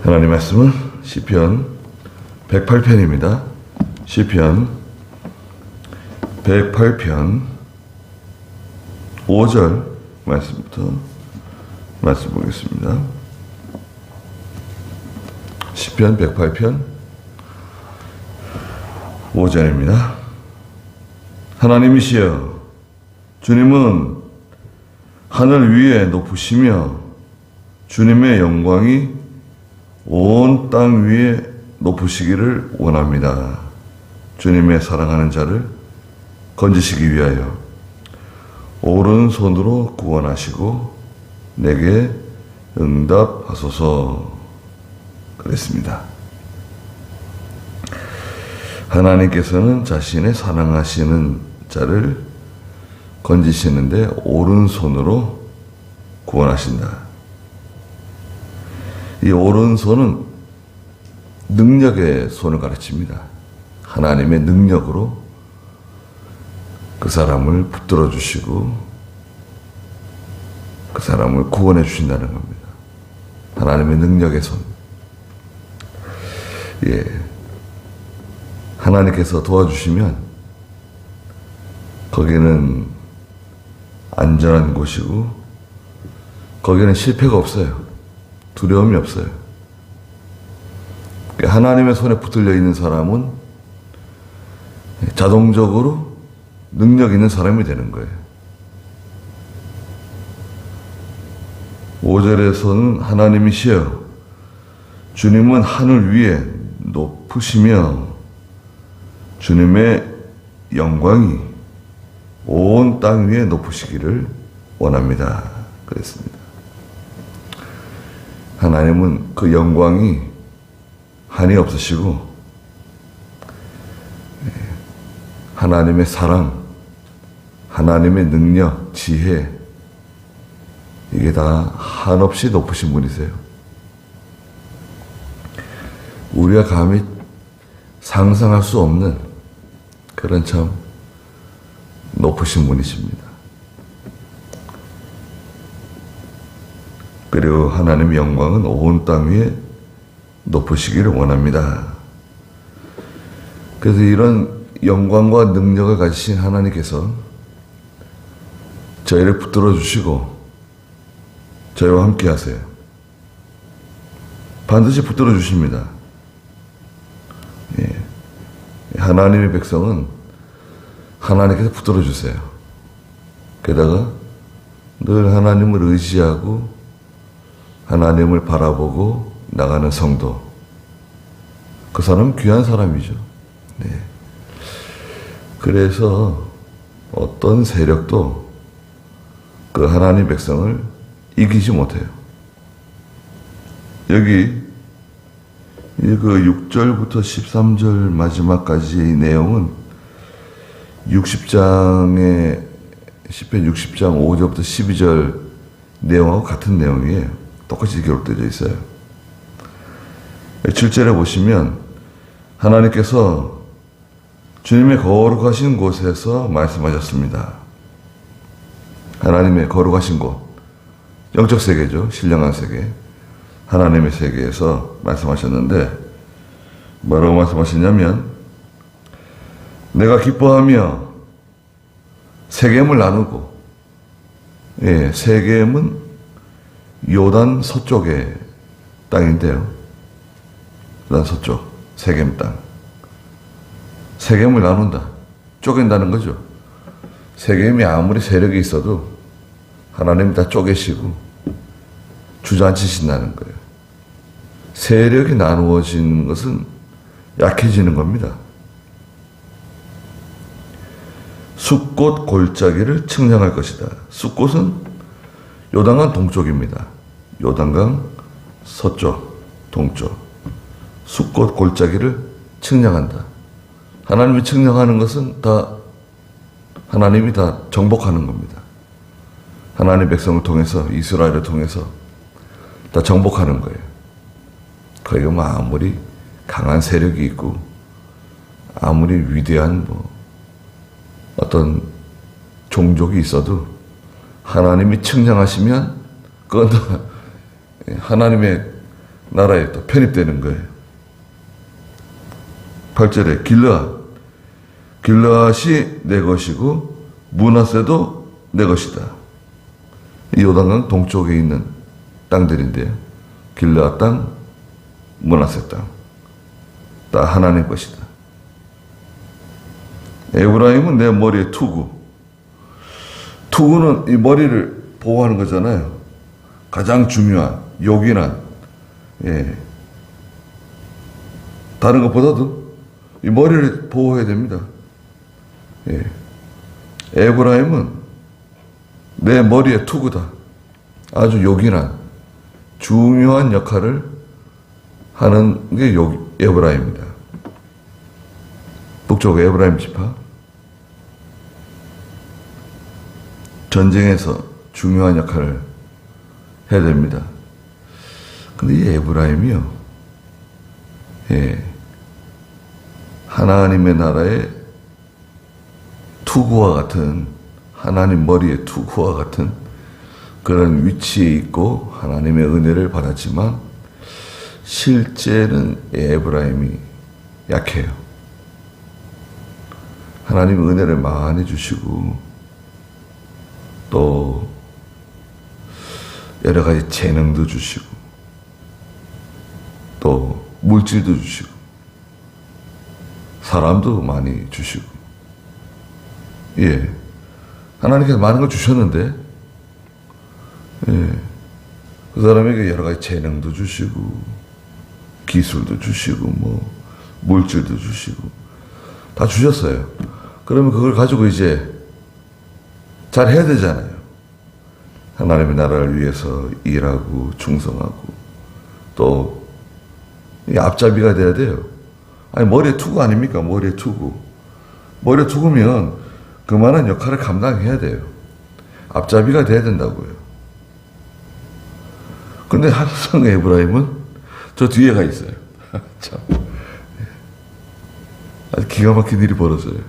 하나님 말씀은 시편 108편입니다. 시편 108편 5절 말씀부터 말씀 보겠습니다. 시편 108편 5절입니다. 하나님이시여, 주님은 하늘 위에 높으시며 주님의 영광이 온 땅 위에 높으시기를 원합니다. 주님의 사랑하는 자를 건지시기 위하여 오른손으로 구원하시고 내게 응답하소서. 그랬습니다. 하나님께서는 자신의 사랑하시는 자를 건지시는데 오른손으로 구원하신다. 이 오른손은 능력의 손을 가르칩니다. 하나님의 능력으로 그 사람을 붙들어 주시고 그 사람을 구원해 주신다는 겁니다. 하나님의 능력의 손. 하나님께서 도와주시면 거기는 안전한 곳이고 거기는 실패가 없어요. 두려움이 없어요. 하나님의 손에 붙들려 있는 사람은 자동적으로 능력 있는 사람이 되는 거예요. 5절에서는 하나님이시여, 주님은 하늘 위에 높으시며 주님의 영광이 온 땅 위에 높으시기를 원합니다. 그랬습니다. 하나님은 그 영광이 한이 없으시고 하나님의 사랑, 하나님의 능력, 지혜, 이게 다 한없이 높으신 분이세요. 우리가 감히 상상할 수 없는 그런 참 높으신 분이십니다. 그리고 하나님의 영광은 온 땅 위에 높으시기를 원합니다. 그래서 이런 영광과 능력을 가지신 하나님께서 저희를 붙들어 주시고 저희와 함께 하세요. 반드시 붙들어 주십니다. 하나님의 백성은 하나님께서 붙들어 주세요. 게다가 늘 하나님을 의지하고 하나님을 바라보고 나가는 성도, 그 사람은 귀한 사람이죠. 그래서 어떤 세력도 그 하나님 백성을 이기지 못해요. 여기 그 6절부터 13절 마지막까지 이 내용은 60장의 시편 60장 5절부터 12절 내용하고 같은 내용이에요. 똑같이 기록되어 있어요. 7절에 보시면 하나님께서 주님의 거룩하신 곳에서 말씀하셨습니다. 하나님의 거룩하신 곳, 영적 세계죠. 신령한 세계, 하나님의 세계에서 말씀하셨는데 뭐라고 말씀하셨냐면, 내가 기뻐하며 세겜을 나누고, 세겜은 요단 서쪽의 땅인데요. 요단 서쪽, 세겜 땅. 세겜을 나눈다. 쪼갠다는 거죠. 세겜이 아무리 세력이 있어도 하나님이 다 쪼개시고 주저앉히신다는 거예요. 세력이 나누어지는 것은 약해지는 겁니다. 숫꽃 골짜기를 측량할 것이다. 숫꽃은 요단강 동쪽입니다. 요단강 서쪽, 동쪽. 숫꽃 골짜기를 측량한다. 하나님이 측량하는 것은 다 하나님이 다 정복하는 겁니다. 하나님의 백성을 통해서, 이스라엘을 통해서 다 정복하는 거예요. 거기가 뭐 아무리 강한 세력이 있고 아무리 위대한 어떤 종족이 있어도 하나님이 측량하시면 그건 다 하나님의 나라에 또 편입되는 거예요. 8절에 길르앗이 내 것이고 므낫세도 내 것이다. 이 요단강 동쪽에 있는 땅들인데요. 길르앗 땅, 므낫세 땅. 다 하나님 것이다. 에브라임은 내 머리의 투구. 투구는 이 머리를 보호하는 거잖아요. 가장 중요한, 요긴한, 다른 것보다도 이 머리를 보호해야 됩니다. 에브라임은 내 머리의 투구다. 아주 요긴한, 중요한 역할을 하는 게 에브라임입니다. 북쪽 에브라임 지파. 전쟁에서 중요한 역할을 해야 됩니다. 근데 이 에브라임이요, 하나님의 나라의 투구와 같은, 하나님 머리의 투구와 같은 그런 위치에 있고 하나님의 은혜를 받았지만 실제는 에브라임이 약해요. 하나님의 은혜를 많이 주시고 또 여러 가지 재능도 주시고 또 물질도 주시고 사람도 많이 주시고, 하나님께서 많은 걸 주셨는데, 그 사람에게 여러 가지 재능도 주시고 기술도 주시고 물질도 주시고 다 주셨어요. 그러면 그걸 가지고 이제 잘 해야 되잖아요. 하나님의 나라를 위해서 일하고 충성하고 또 앞잡이가 돼야 돼요. 아니, 머리에 투구 아닙니까? 머리에 투구. 머리에 투구면 그만한 역할을 감당해야 돼요. 앞잡이가 돼야 된다고요. 근데 항상 에브라임은 저 뒤에 가 있어요. 참. 아주 기가 막힌 일이 벌어져요.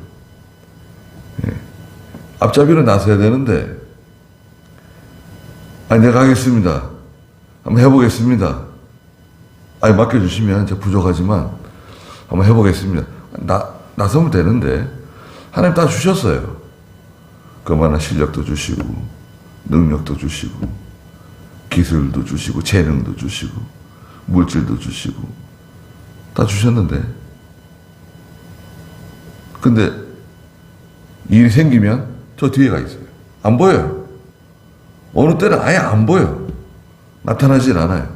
앞잡이로 나서야 되는데, 아니, 내가 하겠습니다. 한번 해보겠습니다. 아니, 맡겨주시면 제가 부족하지만 한번 해보겠습니다. 나서면 되는데, 하나님 다 주셨어요. 그만한 실력도 주시고, 능력도 주시고, 기술도 주시고, 재능도 주시고, 물질도 주시고, 다 주셨는데, 근데 일이 생기면 저 뒤에 가 있어요. 안 보여요. 어느 때는 아예 안 보여. 나타나질 않아요.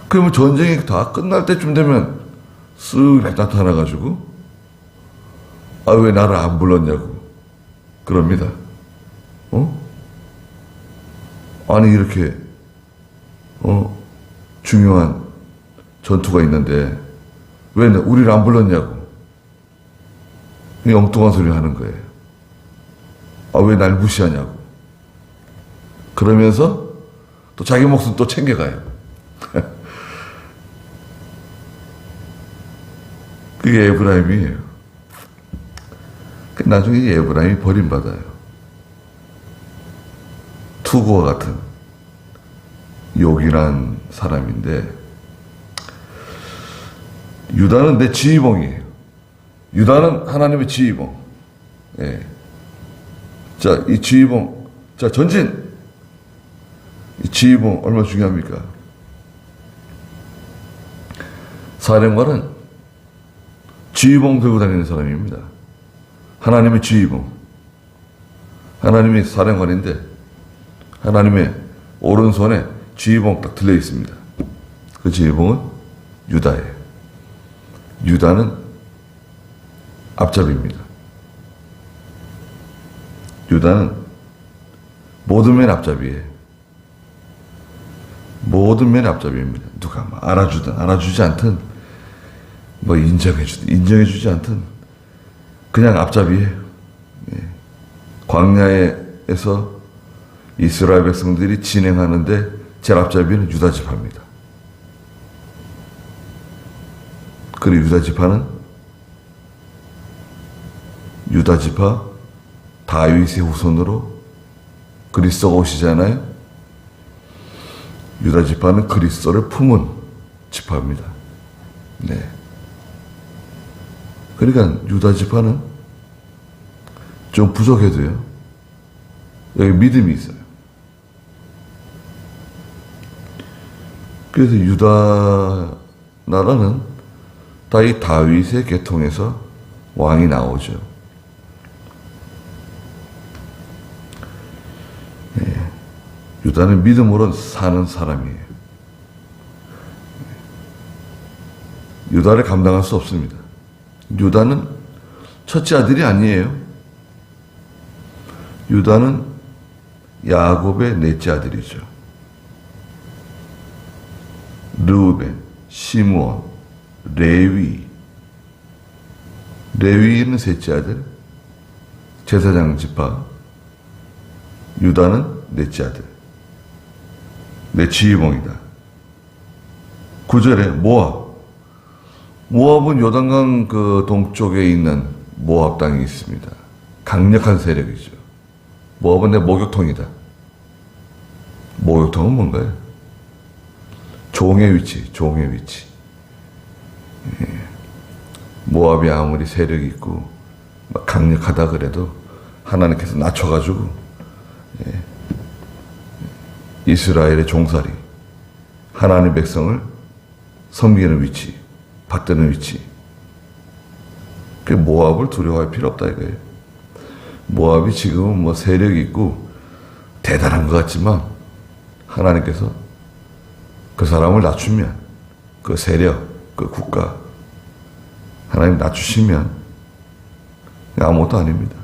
그러면 전쟁이 다 끝날 때쯤 되면 쓱 나타나가지고, 아, 왜 나를 안 불렀냐고 그럽니다. 아니, 이렇게 중요한 전투가 있는데 왜 우리를 안 불렀냐고 엉뚱한 소리 하는 거예요. 아, 왜 날 무시하냐고. 그러면서 또 자기 목숨 또 챙겨가요. 그게 에브라임이에요. 나중에 이 에브라임이 버림받아요. 투구와 같은 요긴한 사람인데, 유다는 내 지휘봉이에요. 유다는 하나님의 지휘봉. 자, 이 지휘봉, 자, 전진. 이 지휘봉 얼마나 중요합니까? 사령관은 지휘봉 들고 다니는 사람입니다. 하나님의 지휘봉. 하나님이 사령관인데 하나님의 오른손에 지휘봉 딱 들려 있습니다. 그 지휘봉은 유다예요. 유다는 앞잡이입니다. 유다는 모든 면 앞잡이에요. 모든 면의 앞잡이입니다. 누가 알아주든 알아주지 않든 인정해주지 않든 그냥 앞잡이에요. 광야에서 이스라엘 백성들이 진행하는데 제일 앞잡이는 유다 지파입니다. 그리고 유다 지파 다윗의 후손으로 그리스도가 오시잖아요. 유다 지파는 그리스도를 품은 지파입니다. 네. 그러니까 유다 지파는 좀 부족해도요, 여기 믿음이 있어요. 그래서 유다 나라는 다 이 다윗의 계통에서 왕이 나오죠. 네. 유다는 믿음으로 사는 사람이에요. 유다를 감당할 수 없습니다. 유다는 첫째 아들이 아니에요. 유다는 야곱의 넷째 아들이죠. 르우벤, 시므온, 레위. 레위는 셋째 아들, 제사장 지파. 유다는 넷째 아들. 내 지휘봉이다. 9절에 모압. 모압은 요단강 그 동쪽에 있는 모압 땅이 있습니다. 강력한 세력이죠. 모압은 내 목욕통이다. 목욕통은 뭔가요? 종의 위치, 종의 위치. 예. 모압이 아무리 세력이 있고 막 강력하다 그래도 하나님께서 낮춰가지고, 예. 이스라엘의 종살이, 하나님의 백성을 섬기는 위치, 받드는 위치. 그 모압을 두려워할 필요 없다 이거예요. 모압이 지금은 뭐 세력이 있고 대단한 것 같지만 하나님께서 그 사람을 낮추면, 그 세력, 그 국가 하나님 낮추시면 아무것도 아닙니다.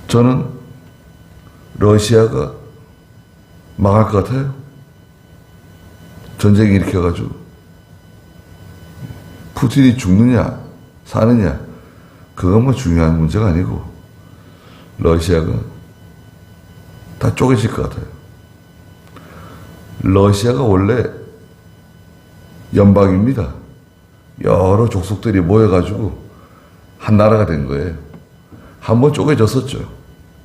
저는 러시아가 망할 것 같아요. 전쟁이 일으켜가지고 푸틴이 죽느냐 사느냐 그건 뭐 중요한 문제가 아니고 러시아가 다 쪼개질 것 같아요. 러시아가 원래 연방입니다. 여러 족속들이 모여가지고 한 나라가 된 거예요. 한번 쪼개졌었죠.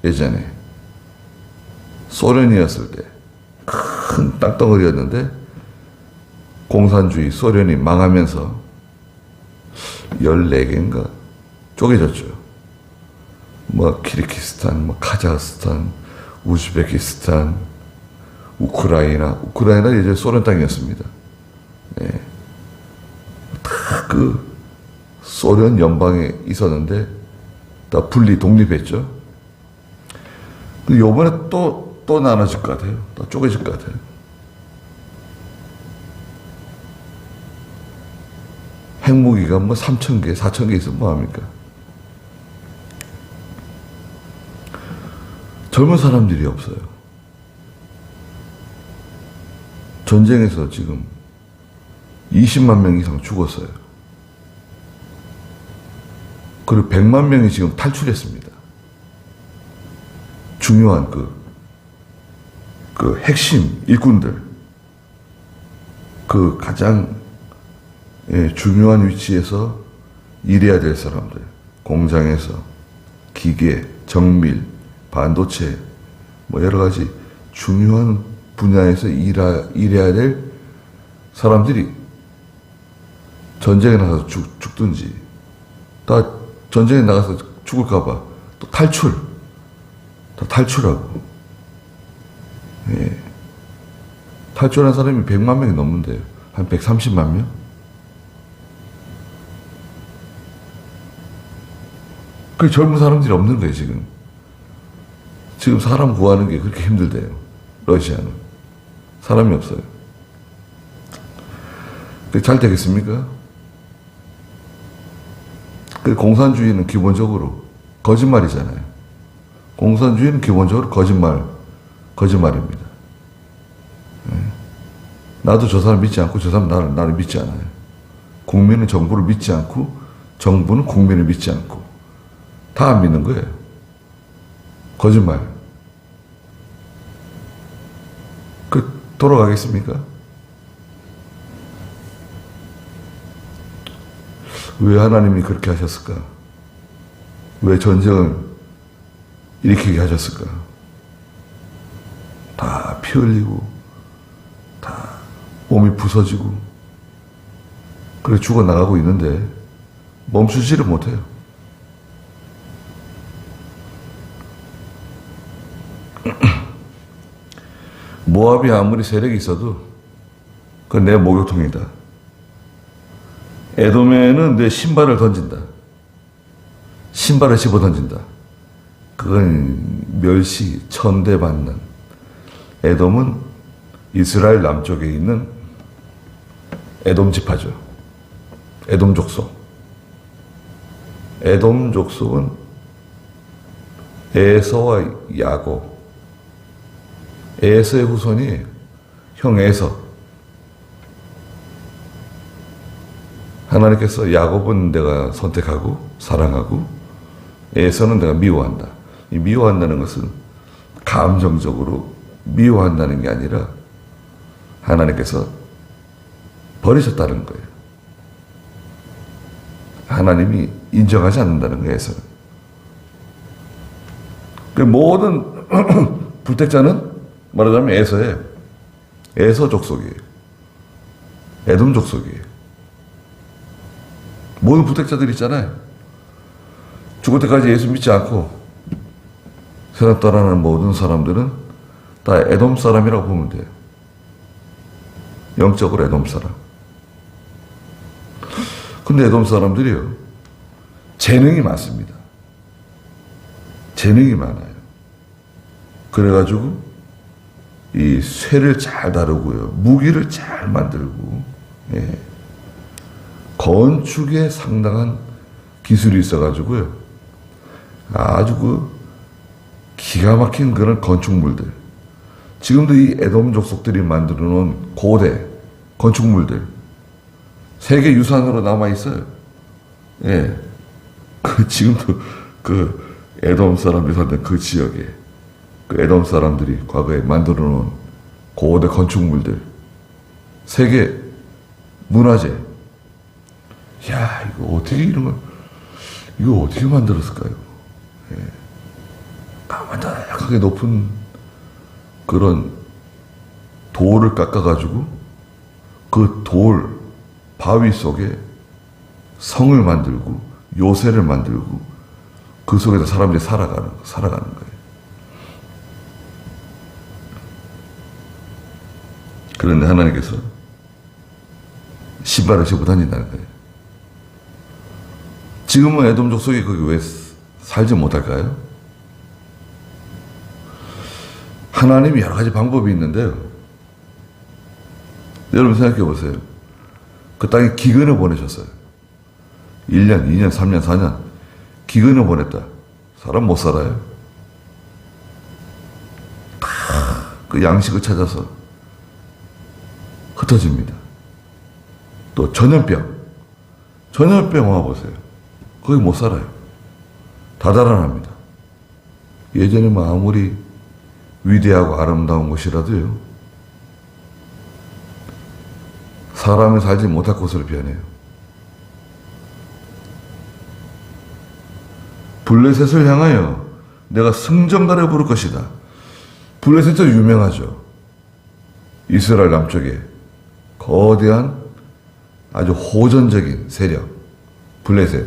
예전에 소련이었을 때 큰 땅덩어리였는데 공산주의 소련이 망하면서 14개인가 쪼개졌죠. 뭐 키르기스탄, 뭐 카자흐스탄, 우즈베키스탄, 우크라이나 예전에 소련 땅이었습니다. 네. 다 그 소련 연방에 있었는데 다 독립했죠. 요번에 또 나눠질 것 같아요. 또 쪼개질 것 같아요. 핵무기가 뭐 3,000개, 4,000개 있으면 뭐합니까? 젊은 사람들이 없어요. 전쟁에서 지금 20만 명 이상 죽었어요. 그리고 100만 명이 지금 탈출했습니다. 중요한 그 핵심 일꾼들, 그 가장 중요한 위치에서 일해야 될 사람들, 공장에서 기계, 정밀, 반도체, 뭐 여러 가지 중요한 분야에서 일해야 될 사람들이 전쟁에 나가서 죽든지, 다 전쟁에 나가서 죽을까봐 또 다 탈출하고, 예. 탈출한 사람이 100만 명이 넘는데요. 한 130만 명? 그 젊은 사람들이 없는 거예요, 지금. 지금 사람 구하는 게 그렇게 힘들대요. 러시아는. 사람이 없어요. 잘 되겠습니까? 공산주의는 기본적으로 거짓말이잖아요. 공산주의는 기본적으로 거짓말입니다. 나도 저 사람 믿지 않고 저 사람 나를 믿지 않아요. 국민은 정부를 믿지 않고 정부는 국민을 믿지 않고 다 안 믿는 거예요. 거짓말. 돌아가겠습니까? 왜 하나님이 그렇게 하셨을까? 왜 전쟁을 일으키게 하셨을까? 다 피 흘리고 다 몸이 부서지고 그래 죽어나가고 있는데 멈추지를 못해요. 모압이 아무리 세력이 있어도 그건 내 목욕통이다. 에돔에는 내 신발을 던진다. 신발을 집어 던진다. 그건 멸시, 천대받는. 에돔은 이스라엘 남쪽에 있는 에돔 지파죠. 에돔 족속. 에돔 족속은 에서와 야곱. 에서의 후손이 형 에서. 하나님께서 야곱은 내가 선택하고 사랑하고 에서는 내가 미워한다. 이 미워한다는 것은 감정적으로 미워한다는 게 아니라 하나님께서 버리셨다는 거예요. 하나님이 인정하지 않는다는 거예요, 에서는. 그 모든 불택자는 말하자면 에서 족속이에요. 에돔 족속이에요. 모든 부택자들 있잖아요. 죽을 때까지 예수 믿지 않고 세상 떠나는 모든 사람들은 다 에돔 사람이라고 보면 돼요. 영적으로 에돔 사람. 근데 에돔 사람들이요, 재능이 많습니다. 재능이 많아요. 그래가지고 이 쇠를 잘 다루고요, 무기를 잘 만들고, 예. 건축에 상당한 기술이 있어가지고요, 아주 그 기가 막힌 그런 건축물들, 지금도 이 에돔 족속들이 만들어 놓은 고대 건축물들 세계 유산으로 남아 있어요. 예, 그 지금도 그 에돔 사람들이 살던 그 지역에 그 에돔 사람들이 과거에 만들어 놓은 고대 건축물들 세계 문화재. 야, 이거 어떻게 이거 어떻게 만들었을까요? 예. 까마득하게 높은 그런 돌을 깎아가지고 그 돌 바위 속에 성을 만들고 요새를 만들고 그 속에서 사람들이 살아가는 거예요. 그런데 하나님께서 신발을 신고 다닌다는 거예요. 지금은 에돔 족속이 거기 왜 살지 못할까요? 하나님이 여러 가지 방법이 있는데요. 여러분 생각해 보세요. 그 땅에 기근을 보내셨어요. 1년, 2년, 3년, 4년 기근을 보냈다. 사람 못 살아요. 다 그 양식을 찾아서 흩어집니다. 또 전염병 와보세요. 거기 못 살아요. 다 달아납니다. 예전에 뭐 아무리 위대하고 아름다운 곳이라도요, 사람이 살지 못할 곳으로 변해요. 블레셋을 향하여 내가 승전가를 부를 것이다. 블레셋은 유명하죠. 이스라엘 남쪽에 거대한 아주 호전적인 세력, 블레셋,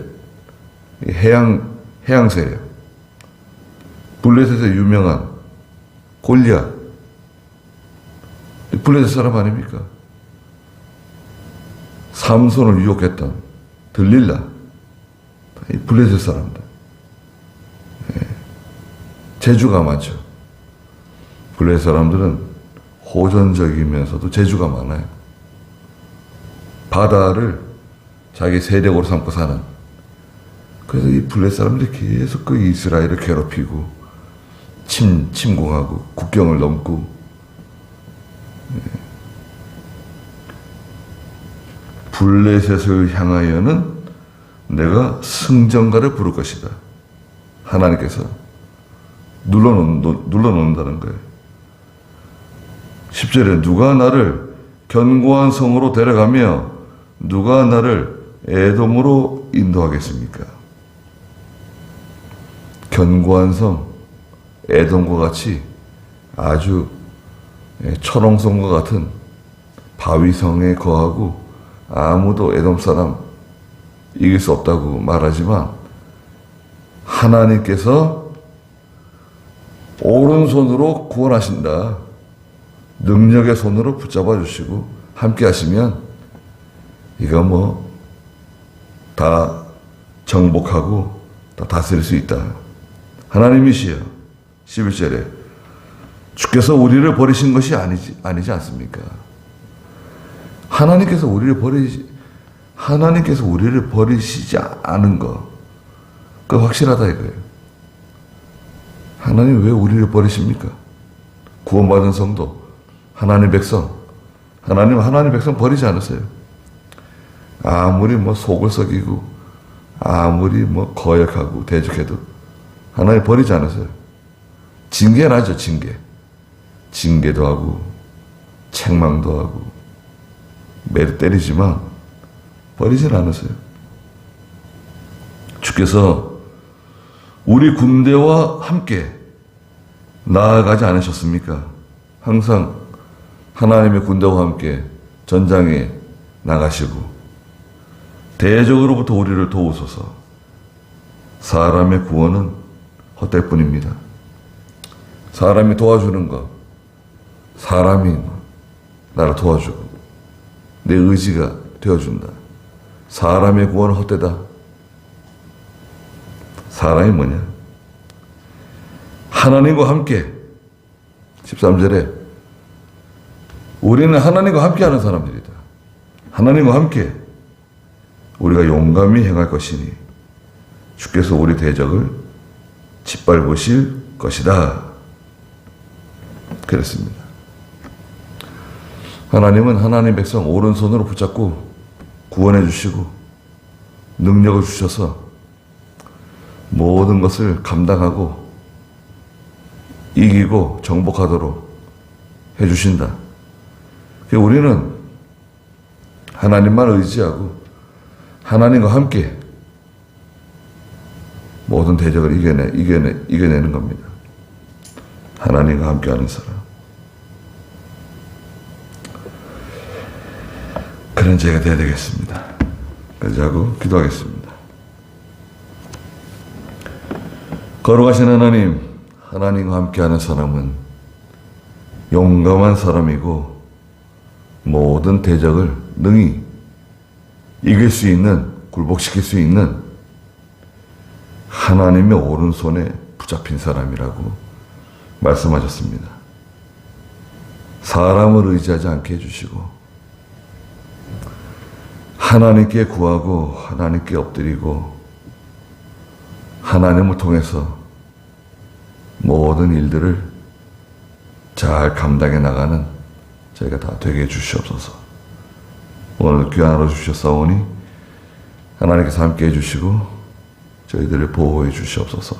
해양 세력. 블레셋의 유명한 골리앗, 블레셋 사람 아닙니까? 삼손을 유혹했던 들릴라, 이 블레셋 사람들. 예. 재주가 많죠. 블레셋 사람들은 호전적이면서도 재주가 많아요. 바다를 자기 세력으로 삼고 사는. 그래서 이 블레셋 사람들이 계속 그 이스라엘을 괴롭히고 침공하고 국경을 넘고. 예. 블레셋을 향하여는 내가 승전가를 부를 것이다. 하나님께서 눌러놓는다는 거예요. 10절에 누가 나를 견고한 성으로 데려가며 누가 나를 에돔으로 인도하겠습니까? 견고한 성, 에돔과 같이 아주 초롱성과 같은 바위성에 거하고 아무도 에돔 사람 이길 수 없다고 말하지만 하나님께서 오른손으로 구원하신다. 능력의 손으로 붙잡아 주시고 함께 하시면 이거 다 정복하고 다 다스릴 수 있다. 하나님이시여. 11절에 주께서 우리를 버리신 것이 아니지 않습니까? 하나님께서 우리를 버리시지 않은 거, 그 확실하다 이거예요. 하나님 왜 우리를 버리십니까? 구원받은 성도, 하나님 백성, 하나님 백성 버리지 않으세요. 아무리 속을 썩이고, 아무리 거역하고 대적해도 하나님 버리지 않으세요. 징계는 하죠, 징계. 징계도 하고, 책망도 하고, 매를 때리지만 버리질 않으세요. 주께서 우리 군대와 함께 나아가지 않으셨습니까? 항상 하나님의 군대와 함께 전장에 나가시고 대적으로부터 우리를 도우소서. 사람의 구원은 헛될 뿐입니다. 사람이 도와주는 것, 사람이 나를 도와주고 내 의지가 되어준다. 사람의 구원은 헛되다. 사람이 뭐냐? 하나님과 함께 13절에 우리는 하나님과 함께하는 사람들이다. 하나님과 함께 우리가 용감히 행할 것이니 주께서 우리 대적을 짓밟으실 것이다. 그랬습니다. 하나님은 하나님 백성 오른손으로 붙잡고 구원해 주시고 능력을 주셔서 모든 것을 감당하고 이기고 정복하도록 해주신다. 우리는 하나님만 의지하고 하나님과 함께 모든 대적을 이겨내는 겁니다. 하나님과 함께하는 사람. 그런 제가 되어야 되겠습니다. 그래서 하고 기도하겠습니다. 거룩하신 하나님, 하나님과 함께하는 사람은 용감한 사람이고 모든 대적을 능히 이길 수 있는, 굴복시킬 수 있는 하나님의 오른손에 붙잡힌 사람이라고 말씀하셨습니다. 사람을 의지하지 않게 해주시고 하나님께 구하고 하나님께 엎드리고 하나님을 통해서 모든 일들을 잘 감당해 나가는 저희가 다 되게 해주시옵소서. 오늘 귀한 하루 주셨사오니 하나님께서 함께 해주시고 저희들을 보호해 주시옵소서.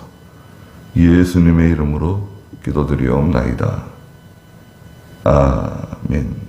예수님의 이름으로 기도드리옵나이다. 아멘.